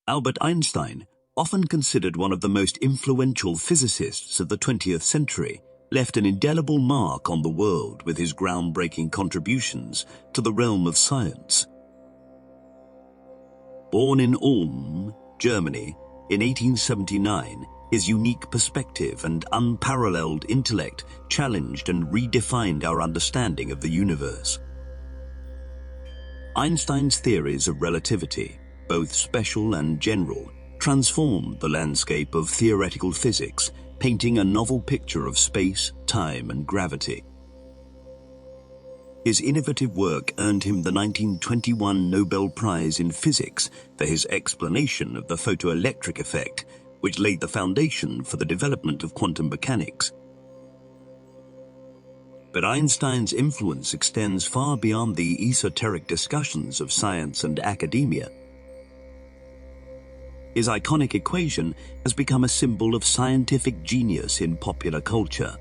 Albert Einstein, often considered one of the most influential physicists of the 20th century, left an indelible mark on the world with his groundbreaking contributions to the realm of science. Born in Ulm, Germany, in 1879, his unique perspective and unparalleled intellect challenged and redefined our understanding of the universe. Einstein's theories of relativity, both special and general, transformed the landscape of theoretical physics, painting a novel picture of space, time, and gravity. His innovative work earned him the 1921 Nobel Prize in Physics for his explanation of the photoelectric effect, which laid the foundation for the development of quantum mechanics. But Einstein's influence extends far beyond the esoteric discussions of science and academia. His iconic equation has become a symbol of scientific genius in popular culture.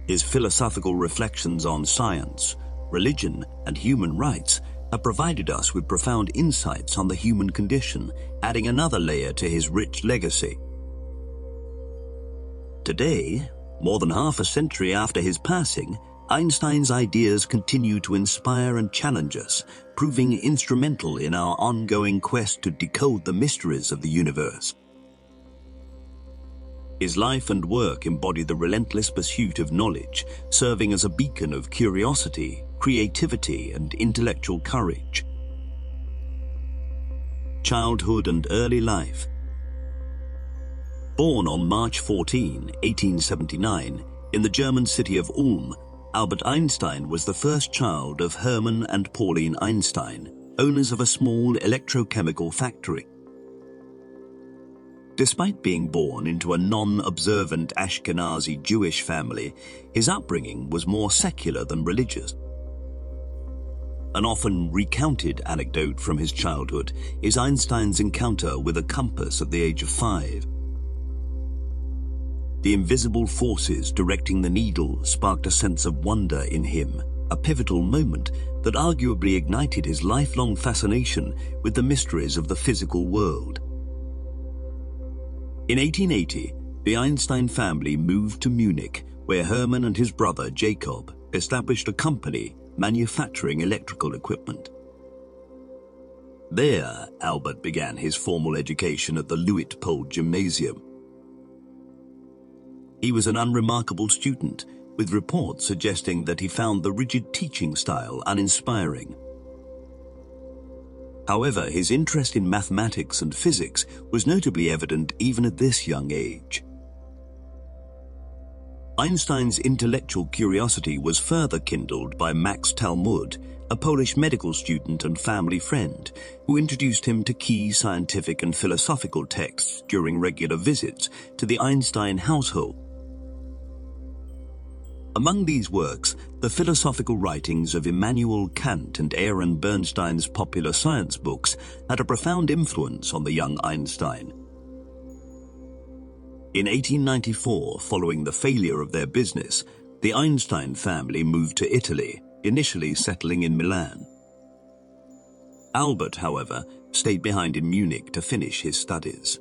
His philosophical reflections on science, religion, and human rights have provided us with profound insights on the human condition, adding another layer to his rich legacy. Today, more than half a century after his passing, Einstein's ideas continue to inspire and challenge us, proving instrumental in our ongoing quest to decode the mysteries of the universe. His life and work embody the relentless pursuit of knowledge, serving as a beacon of curiosity, creativity, and intellectual courage. Childhood and early life. Born on March 14, 1879, in the German city of Ulm, Albert Einstein was the first child of Hermann and Pauline Einstein, owners of a small electrochemical factory. Despite being born into a non-observant Ashkenazi Jewish family, his upbringing was more secular than religious. An often recounted anecdote from his childhood is Einstein's encounter with a compass at the age of 5. The invisible forces directing the needle sparked a sense of wonder in him, a pivotal moment that arguably ignited his lifelong fascination with the mysteries of the physical world. In 1880, the Einstein family moved to Munich, where Hermann and his brother Jacob established a company manufacturing electrical equipment. There, Albert began his formal education at the Luitpold Gymnasium. He was an unremarkable student, with reports suggesting that he found the rigid teaching style uninspiring. However, his interest in mathematics and physics was notably evident even at this young age. Einstein's intellectual curiosity was further kindled by Max Talmud, a Polish medical student and family friend, who introduced him to key scientific and philosophical texts during regular visits to the Einstein household. Among these works, the philosophical writings of Immanuel Kant and Aaron Bernstein's popular science books had a profound influence on the young Einstein. In 1894, following the failure of their business, the Einstein family moved to Italy, initially settling in Milan. Albert, however, stayed behind in Munich to finish his studies.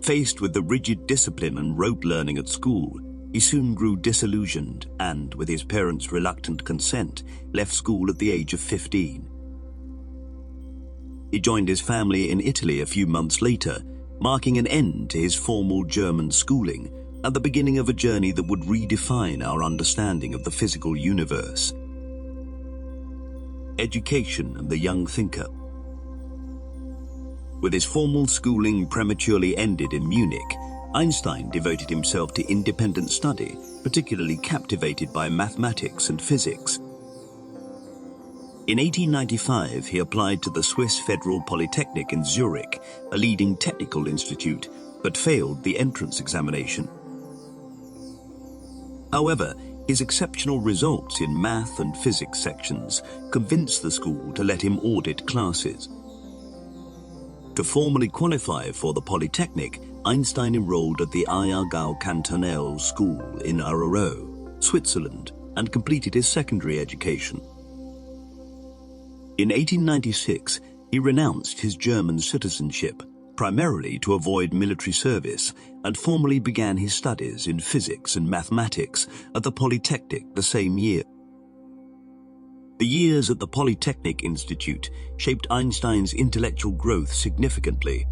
Faced with the rigid discipline and rote learning at school, he soon grew disillusioned and, with his parents' reluctant consent, left school at the age of 15. He joined his family in Italy a few months later, marking an end to his formal German schooling and the beginning of a journey that would redefine our understanding of the physical universe. Education and the young thinker. With his formal schooling prematurely ended in Munich, Einstein devoted himself to independent study, particularly captivated by mathematics and physics. In 1895, he applied to the Swiss Federal Polytechnic in Zurich, a leading technical institute, but failed the entrance examination. However, his exceptional results in math and physics sections convinced the school to let him audit classes. To formally qualify for the Polytechnic, Einstein enrolled at the Aargau Cantonal School in Aarau, Switzerland, and completed his secondary education. In 1896, He renounced his German citizenship, primarily to avoid military service, and formally began his studies in physics and mathematics at the Polytechnic the same year. The years at the Polytechnic Institute shaped Einstein's intellectual growth significantly.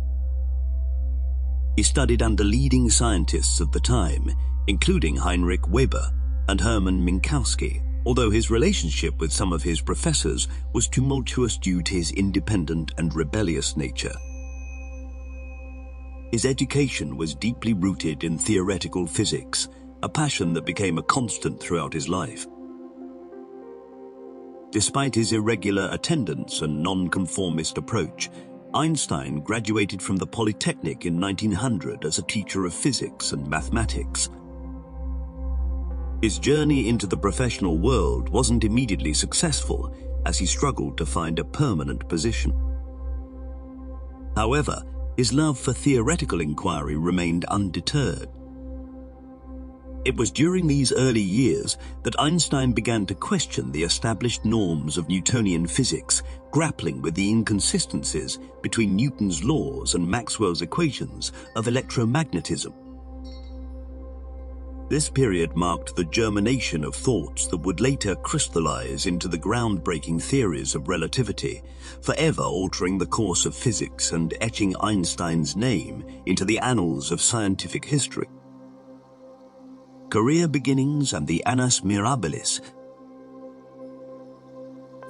He studied under leading scientists of the time, including Heinrich Weber and Hermann Minkowski, although his relationship with some of his professors was tumultuous due to his independent and rebellious nature. His education was deeply rooted in theoretical physics, a passion that became a constant throughout his life. Despite his irregular attendance and nonconformist approach, Einstein graduated from the Polytechnic in 1900 as a teacher of physics and mathematics. His journey into the professional world wasn't immediately successful, as he struggled to find a permanent position. However, his love for theoretical inquiry remained undeterred. It was during these early years that Einstein began to question the established norms of Newtonian physics, grappling with the inconsistencies between Newton's laws and Maxwell's equations of electromagnetism. This period marked the germination of thoughts that would later crystallize into the groundbreaking theories of relativity, forever altering the course of physics and etching Einstein's name into the annals of scientific history. Career beginnings and the annus mirabilis.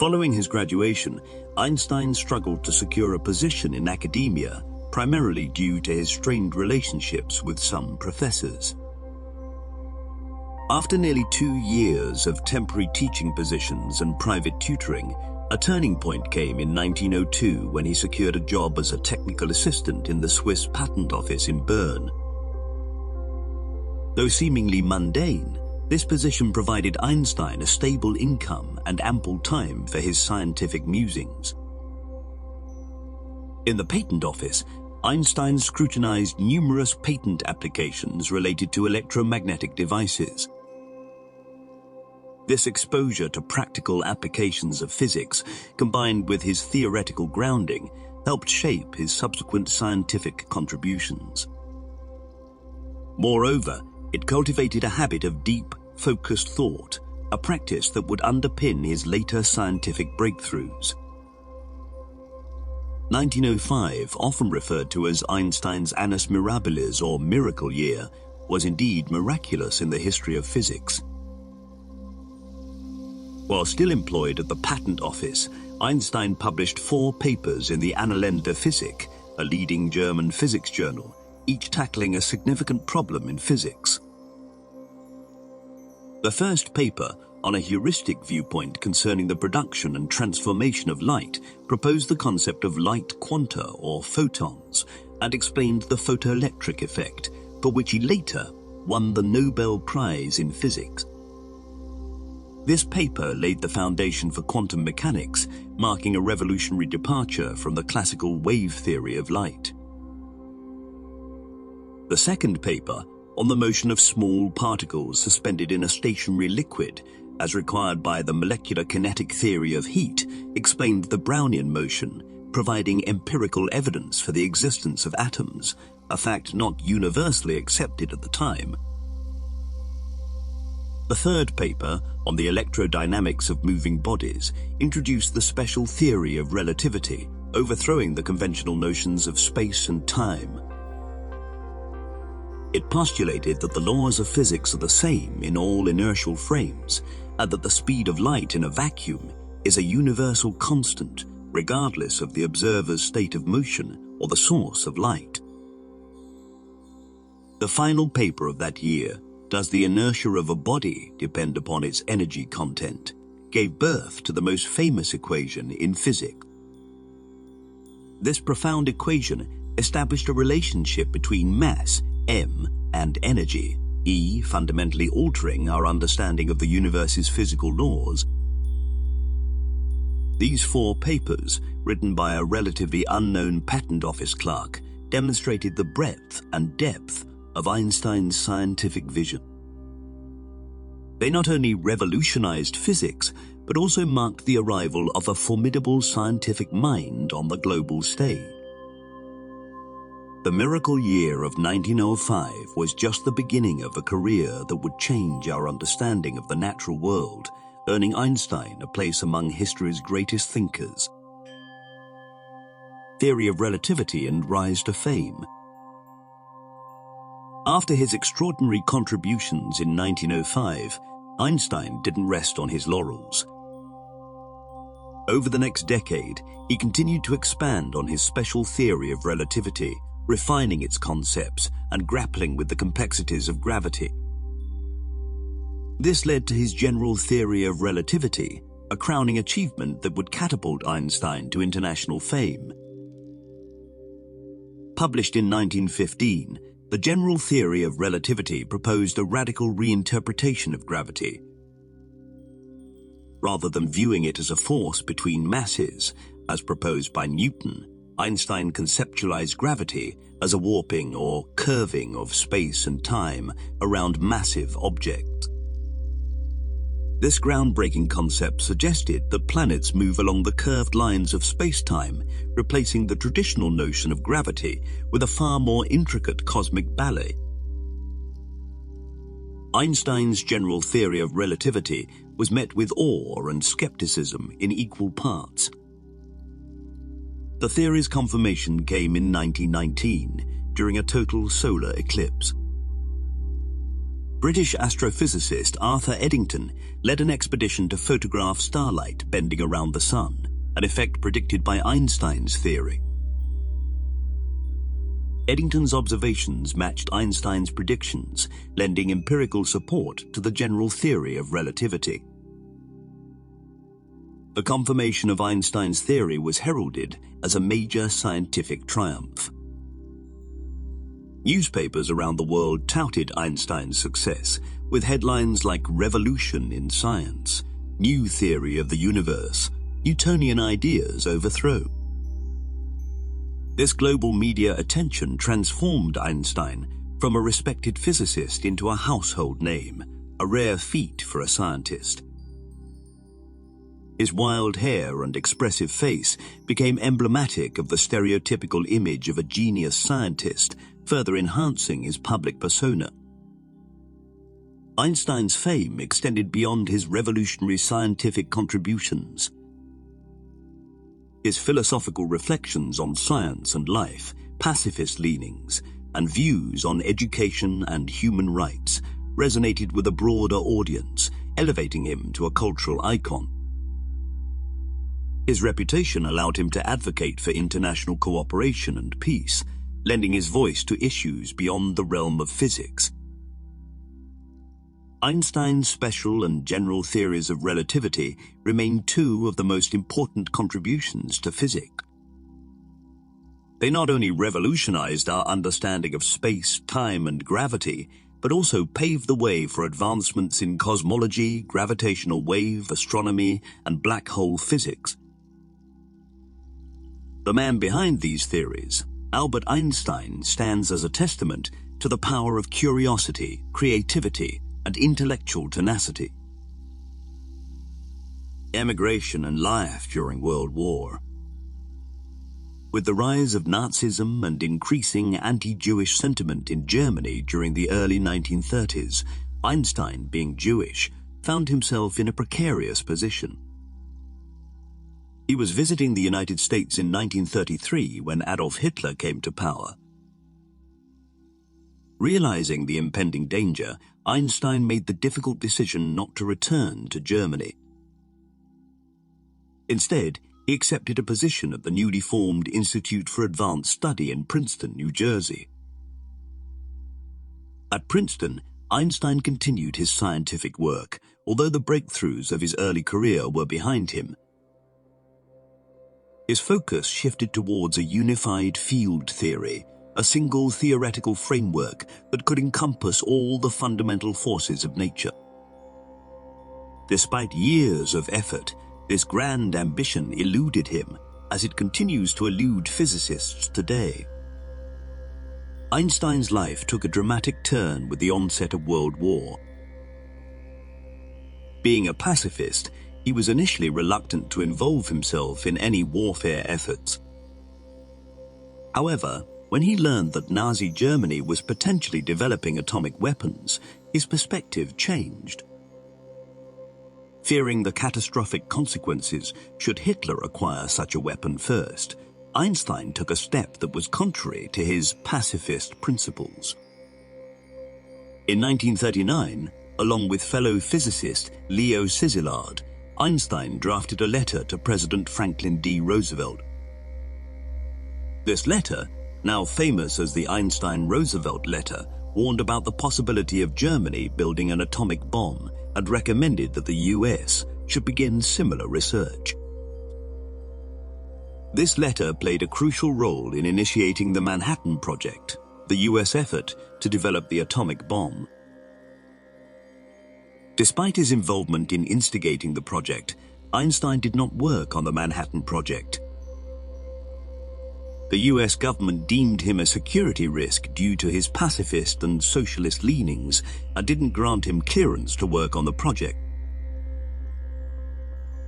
Following his graduation, Einstein struggled to secure a position in academia, primarily due to his strained relationships with some professors. After nearly 2 years of temporary teaching positions and private tutoring, a turning point came in 1902 when he secured a job as a technical assistant in the Swiss Patent Office in Bern. Though seemingly mundane, this position provided Einstein a stable income and ample time for his scientific musings. In the patent office, Einstein scrutinized numerous patent applications related to electromagnetic devices. This exposure to practical applications of physics, combined with his theoretical grounding, helped shape his subsequent scientific contributions. Moreover, it cultivated a habit of deep, focused thought, a practice that would underpin his later scientific breakthroughs. 1905, often referred to as Einstein's annus mirabilis or miracle year, was indeed miraculous in the history of physics. While still employed at the Patent Office, Einstein published 4 papers in the Annalen der Physik, a leading German physics journal, each tackling a significant problem in physics. The first paper, on a heuristic viewpoint concerning the production and transformation of light, proposed the concept of light quanta or photons and explained the photoelectric effect, for which he later won the Nobel Prize in Physics. This paper laid the foundation for quantum mechanics, marking a revolutionary departure from the classical wave theory of light. The second paper, on the motion of small particles suspended in a stationary liquid, as required by the molecular kinetic theory of heat, explained the Brownian motion, providing empirical evidence for the existence of atoms, a fact not universally accepted at the time. The third paper, on the electrodynamics of moving bodies, introduced the special theory of relativity, overthrowing the conventional notions of space and time. It postulated that the laws of physics are the same in all inertial frames, and that the speed of light in a vacuum is a universal constant, regardless of the observer's state of motion or the source of light. The final paper of that year, "Does the inertia of a body depend upon its energy content?" gave birth to the most famous equation in physics. This profound equation established a relationship between mass, m, and energy, E, fundamentally altering our understanding of the universe's physical laws. These 4 papers, written by a relatively unknown patent office clerk, demonstrated the breadth and depth of Einstein's scientific vision. They not only revolutionized physics, but also marked the arrival of a formidable scientific mind on the global stage. The miracle year of 1905 was just the beginning of a career that would change our understanding of the natural world, earning Einstein a place among history's greatest thinkers. Theory of relativity and rise to fame. After his extraordinary contributions in 1905, Einstein didn't rest on his laurels. Over the next decade, he continued to expand on his special theory of relativity, refining its concepts and grappling with the complexities of gravity. This led to his general theory of relativity, a crowning achievement that would catapult Einstein to international fame. Published in 1915, the general theory of relativity proposed a radical reinterpretation of gravity. Rather than viewing it as a force between masses, as proposed by Newton, Einstein conceptualized gravity as a warping or curving of space and time around massive objects. This groundbreaking concept suggested that planets move along the curved lines of space-time, replacing the traditional notion of gravity with a far more intricate cosmic ballet. Einstein's general theory of relativity was met with awe and skepticism in equal parts. The theory's confirmation came in 1919, during a total solar eclipse. British astrophysicist Arthur Eddington led an expedition to photograph starlight bending around the sun, an effect predicted by Einstein's theory. Eddington's observations matched Einstein's predictions, lending empirical support to the general theory of relativity. The confirmation of Einstein's theory was heralded as a major scientific triumph. Newspapers around the world touted Einstein's success, with headlines like "Revolution in Science," "New Theory of the Universe," "Newtonian Ideas Overthrown." This global media attention transformed Einstein from a respected physicist into a household name, a rare feat for a scientist. His wild hair and expressive face became emblematic of the stereotypical image of a genius scientist, further enhancing his public persona. Einstein's fame extended beyond his revolutionary scientific contributions. His philosophical reflections on science and life, pacifist leanings, and views on education and human rights resonated with a broader audience, elevating him to a cultural icon. His reputation allowed him to advocate for international cooperation and peace, lending his voice to issues beyond the realm of physics. Einstein's special and general theories of relativity remain two of the most important contributions to physics. They not only revolutionized our understanding of space, time, and gravity, but also paved the way for advancements in cosmology, gravitational wave, astronomy, and black hole physics. The man behind these theories, Albert Einstein, stands as a testament to the power of curiosity, creativity, and intellectual tenacity. Emigration and life during World War. With the rise of Nazism and increasing anti-Jewish sentiment in Germany during the early 1930s, Einstein, being Jewish, found himself in a precarious position. He was visiting the United States in 1933 when Adolf Hitler came to power. Realizing the impending danger, Einstein made the difficult decision not to return to Germany. Instead, he accepted a position at the newly formed Institute for Advanced Study in Princeton, New Jersey. At Princeton, Einstein continued his scientific work, although the breakthroughs of his early career were behind him. His focus shifted towards a unified field theory, a single theoretical framework that could encompass all the fundamental forces of nature. Despite years of effort, this grand ambition eluded him, as it continues to elude physicists today. Einstein's life took a dramatic turn with the onset of World War. Being a pacifist, He was initially reluctant to involve himself in any warfare efforts. However, when he learned that Nazi Germany was potentially developing atomic weapons, his perspective changed. Fearing the catastrophic consequences should Hitler acquire such a weapon first, Einstein took a step that was contrary to his pacifist principles. In 1939, along with fellow physicist Leo Szilard, Einstein drafted a letter to President Franklin D. Roosevelt. This letter, now famous as the Einstein-Roosevelt letter, warned about the possibility of Germany building an atomic bomb and recommended that the US should begin similar research. This letter played a crucial role in initiating the Manhattan Project, the US effort to develop the atomic bomb. Despite his involvement in instigating the project, Einstein did not work on the Manhattan Project. The US government deemed him a security risk due to his pacifist and socialist leanings and didn't grant him clearance to work on the project.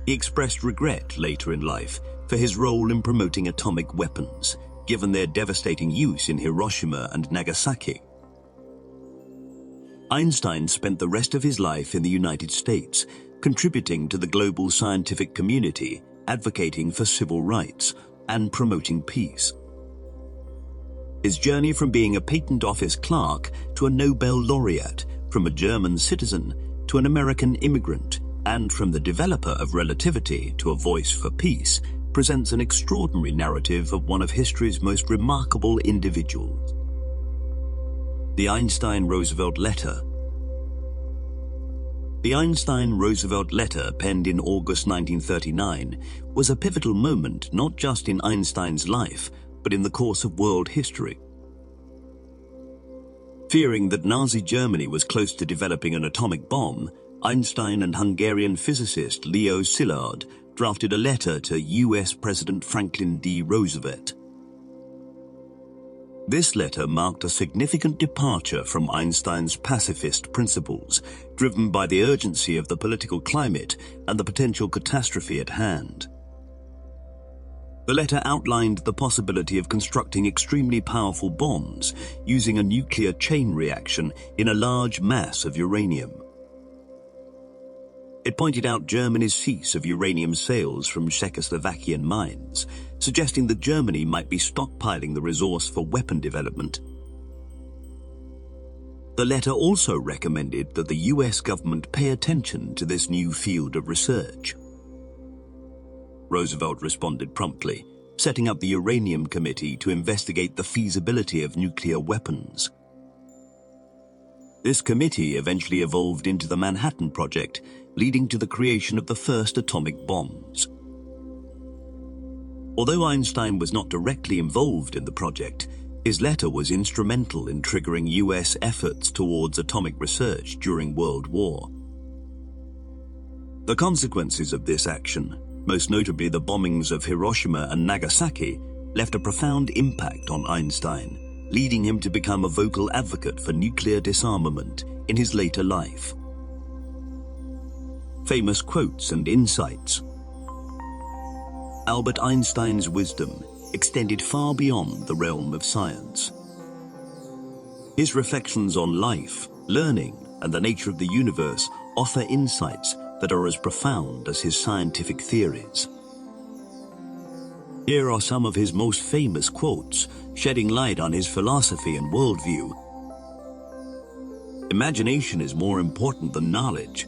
He expressed regret later in life for his role in promoting atomic weapons, given their devastating use in Hiroshima and Nagasaki. Einstein spent the rest of his life in the United States, contributing to the global scientific community, advocating for civil rights, and promoting peace. His journey from being a patent office clerk to a Nobel laureate, from a German citizen to an American immigrant, and from the developer of Relativity to a voice for peace, presents an extraordinary narrative of one of history's most remarkable individuals. The Einstein-Roosevelt Letter. The Einstein-Roosevelt letter, penned in August 1939, was a pivotal moment not just in Einstein's life, but in the course of world history. Fearing that Nazi Germany was close to developing an atomic bomb, Einstein and Hungarian physicist Leo Szilard drafted a letter to US President Franklin D. Roosevelt. This letter marked a significant departure from Einstein's pacifist principles, driven by the urgency of the political climate and the potential catastrophe at hand. The letter outlined the possibility of constructing extremely powerful bombs using a nuclear chain reaction in a large mass of uranium. It pointed out Germany's cease of uranium sales from Czechoslovakian mines, suggesting that Germany might be stockpiling the resource for weapon development. The letter also recommended that the US government pay attention to this new field of research. Roosevelt responded promptly, setting up the Uranium Committee to investigate the feasibility of nuclear weapons. This committee eventually evolved into the Manhattan Project, leading to the creation of the first atomic bombs. Although Einstein was not directly involved in the project, his letter was instrumental in triggering US efforts towards atomic research during World War. The consequences of this action, most notably the bombings of Hiroshima and Nagasaki, left a profound impact on Einstein, leading him to become a vocal advocate for nuclear disarmament in his later life. Famous quotes and insights. Albert Einstein's wisdom extended far beyond the realm of science. His reflections on life, learning, and the nature of the universe offer insights that are as profound as his scientific theories. Here are some of his most famous quotes, shedding light on his philosophy and worldview. Imagination is more important than knowledge.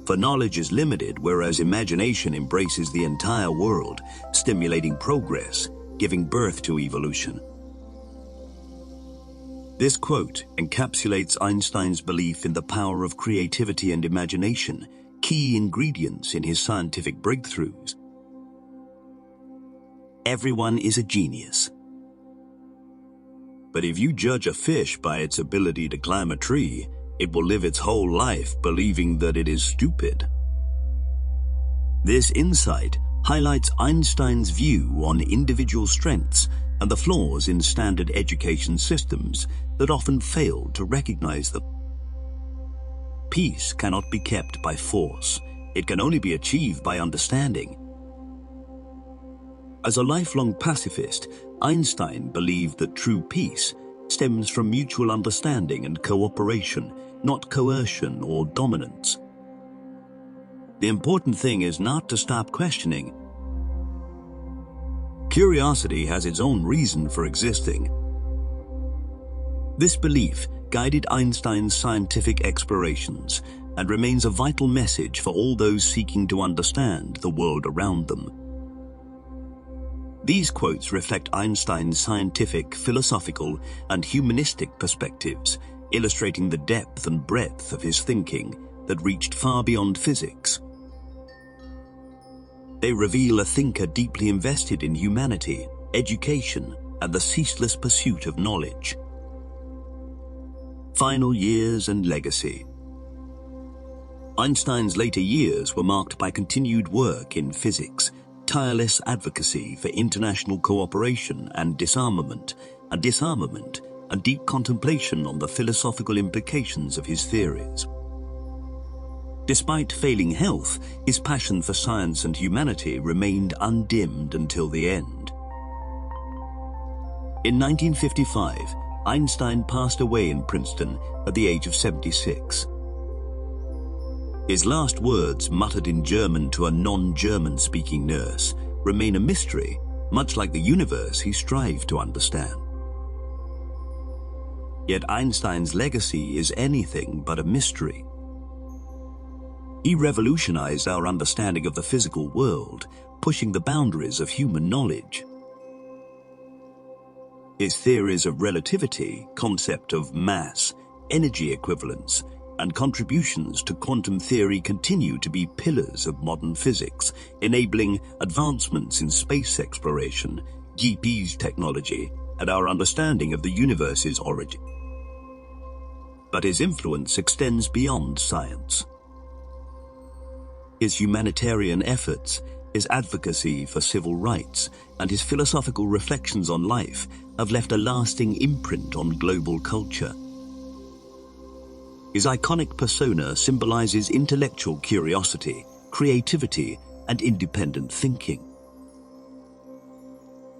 For knowledge is limited, whereas imagination embraces the entire world, stimulating progress, giving birth to evolution. This quote encapsulates Einstein's belief in the power of creativity and imagination, key ingredients in his scientific breakthroughs. Everyone is a genius. But if you judge a fish by its ability to climb a tree, it will live its whole life believing that it is stupid. This insight highlights Einstein's view on individual strengths and the flaws in standard education systems that often fail to recognize them. Peace cannot be kept by force. It can only be achieved by understanding. As a lifelong pacifist, Einstein believed that true peace stems from mutual understanding and cooperation, not coercion or dominance. The important thing is not to stop questioning. Curiosity has its own reason for existing. This belief guided Einstein's scientific explorations and remains a vital message for all those seeking to understand the world around them. These quotes reflect Einstein's scientific, philosophical, and humanistic perspectives, illustrating the depth and breadth of his thinking that reached far beyond physics. They reveal a thinker deeply invested in humanity, education, and the ceaseless pursuit of knowledge. Final years and legacy. Einstein's later years were marked by continued work in physics, tireless advocacy for international cooperation and disarmament, and deep contemplation on the philosophical implications of his theories. Despite failing health, his passion for science and humanity remained undimmed until the end. In 1955, Einstein passed away in Princeton at the age of 76. His last words, muttered in German to a non-German speaking nurse, remain a mystery, much like the universe he strived to understand. Yet Einstein's legacy is anything but a mystery. He revolutionized our understanding of the physical world, pushing the boundaries of human knowledge. His theories of relativity, concept of mass, energy equivalence, and contributions to quantum theory continue to be pillars of modern physics, enabling advancements in space exploration, GPS technology, and our understanding of the universe's origin. But his influence extends beyond science. His humanitarian efforts, his advocacy for civil rights, and his philosophical reflections on life have left a lasting imprint on global culture. His iconic persona symbolizes intellectual curiosity, creativity, and independent thinking.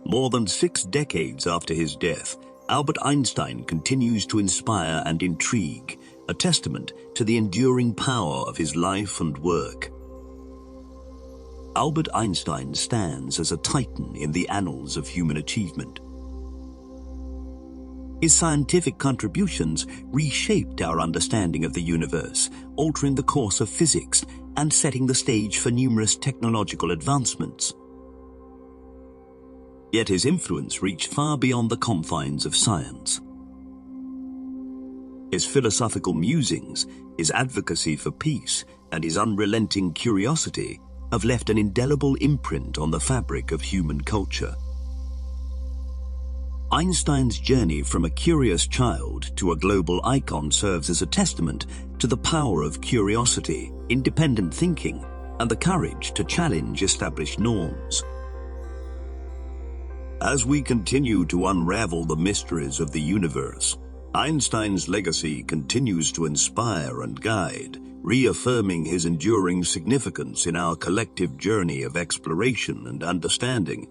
More than 6 decades after his death, Albert Einstein continues to inspire and intrigue, a testament to the enduring power of his life and work. Albert Einstein stands as a titan in the annals of human achievement. His scientific contributions reshaped our understanding of the universe, altering the course of physics and setting the stage for numerous technological advancements. Yet his influence reached far beyond the confines of science. His philosophical musings, his advocacy for peace, and his unrelenting curiosity have left an indelible imprint on the fabric of human culture. Einstein's journey from a curious child to a global icon serves as a testament to the power of curiosity, independent thinking, and the courage to challenge established norms. As we continue to unravel the mysteries of the universe, Einstein's legacy continues to inspire and guide, reaffirming his enduring significance in our collective journey of exploration and understanding.